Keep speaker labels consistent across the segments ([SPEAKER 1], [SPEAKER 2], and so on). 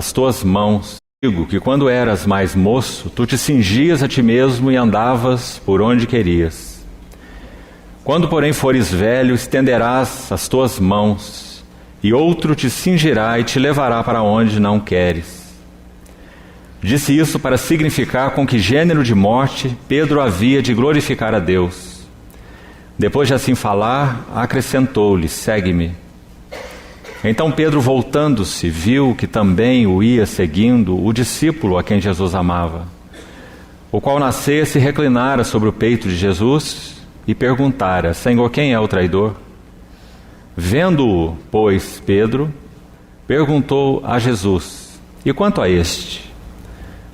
[SPEAKER 1] as tuas mãos. Digo que quando eras mais moço, tu te cingias a ti mesmo e andavas por onde querias. Quando, porém, fores velho, estenderás as tuas mãos, e outro te cingirá e te levará para onde não queres. Disse isso para significar com que gênero de morte Pedro havia de glorificar a Deus. Depois de assim falar, acrescentou-lhe: segue-me. Então Pedro, voltando-se, viu que também o ia seguindo o discípulo a quem Jesus amava, o qual nascia se reclinara sobre o peito de Jesus e perguntara: Senhor, quem é o traidor? Vendo-o, pois, Pedro perguntou a Jesus: e quanto a este?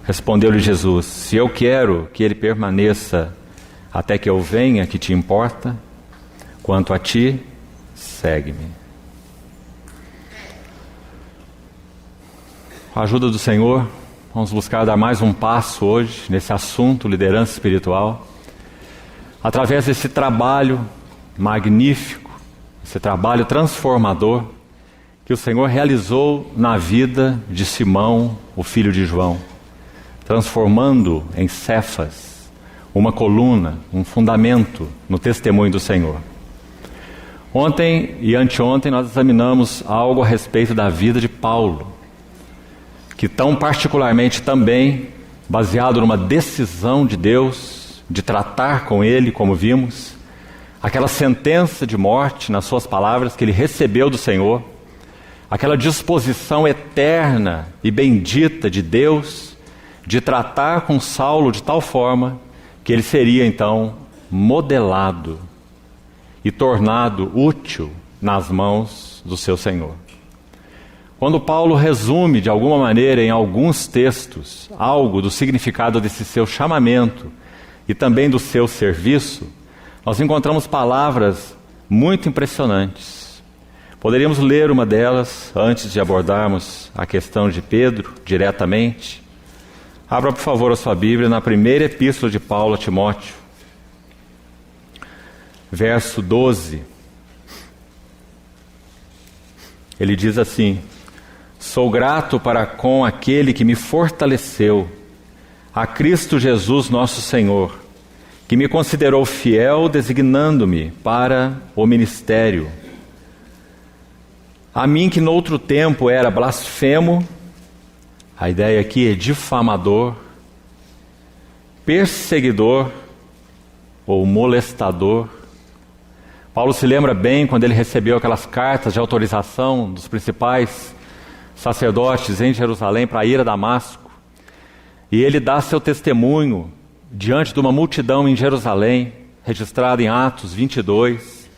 [SPEAKER 1] Respondeu-lhe Jesus: se eu quero que ele permaneça até que eu venha, que te importa? Quanto a ti, segue-me. Com a ajuda do Senhor, vamos buscar dar mais um passo hoje nesse assunto, liderança espiritual, através desse trabalho magnífico, esse trabalho transformador que o Senhor realizou na vida de Simão, o filho de João, transformando em Cefas uma coluna, um fundamento no testemunho do Senhor. Ontem e anteontem nós examinamos algo a respeito da vida de Paulo, que tão particularmente também, baseado numa decisão de Deus, de tratar com ele, como vimos, aquela sentença de morte, nas suas palavras, que ele recebeu do Senhor, aquela disposição eterna e bendita de Deus, de tratar com Saulo de tal forma, que ele seria então modelado e tornado útil nas mãos do seu Senhor. Quando Paulo resume de alguma maneira em alguns textos algo do significado desse seu chamamento e também do seu serviço, nós encontramos palavras muito impressionantes. Poderíamos ler uma delas antes de abordarmos a questão de Pedro diretamente. Abra, por favor, a sua Bíblia na primeira epístola de Paulo a Timóteo, verso 12. Ele diz assim: sou grato para com aquele que me fortaleceu, a Cristo Jesus nosso Senhor, que me considerou fiel, designando-me para o ministério. A mim que noutro tempo era blasfemo, a ideia aqui é difamador, perseguidor ou molestador. Paulo se lembra bem quando ele recebeu aquelas cartas de autorização dos principais sacerdotes em Jerusalém para ir a Damasco, e ele dá seu testemunho diante de uma multidão em Jerusalém, registrado em Atos 22,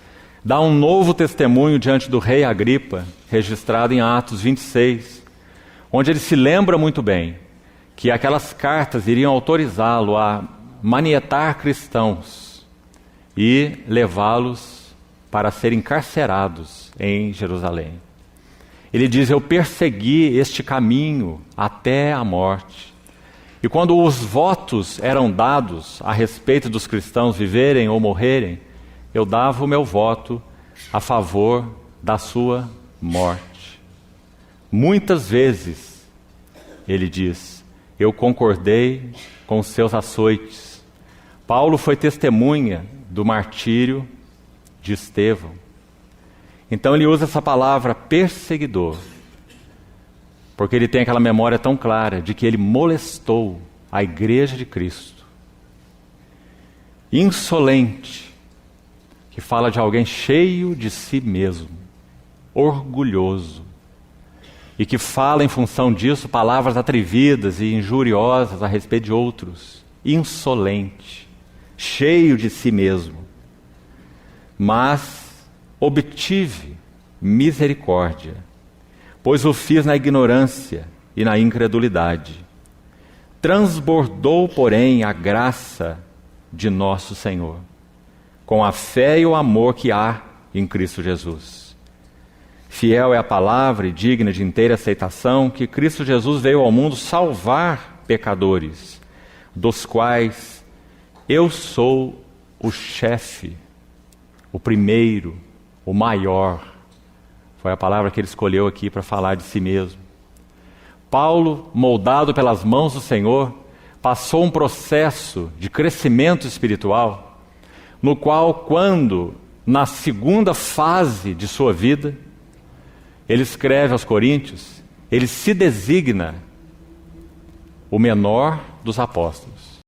[SPEAKER 1] dá um novo testemunho diante do rei Agripa, registrado em Atos 26, onde ele se lembra muito bem que aquelas cartas iriam autorizá-lo a manietar cristãos e levá-los para serem encarcerados em Jerusalém. Ele diz: eu persegui este caminho até a morte. E quando os votos eram dados a respeito dos cristãos viverem ou morrerem, eu dava o meu voto a favor da sua morte. Muitas vezes, ele diz, eu concordei com os seus açoites. Paulo foi testemunha do martírio de Estevão. Então ele usa essa palavra perseguidor, porque ele tem aquela memória tão clara de que ele molestou a igreja de Cristo. Insolente, que fala de alguém cheio de si mesmo, orgulhoso, e que fala em função disso palavras atrevidas e injuriosas a respeito de outros. Insolente, cheio de si mesmo. Mas obtive misericórdia, pois o fiz na ignorância e na incredulidade. Transbordou, porém, a graça de nosso Senhor, com a fé e o amor que há em Cristo Jesus. Fiel é a palavra e digna de inteira aceitação que Cristo Jesus veio ao mundo salvar pecadores, dos quais eu sou o chefe, o primeiro, o maior. Foi a palavra que ele escolheu aqui para falar de si mesmo. Paulo, moldado pelas mãos do Senhor, passou um processo de crescimento espiritual, no qual, quando, na segunda fase de sua vida, ele escreve aos Coríntios, ele se designa o menor dos apóstolos.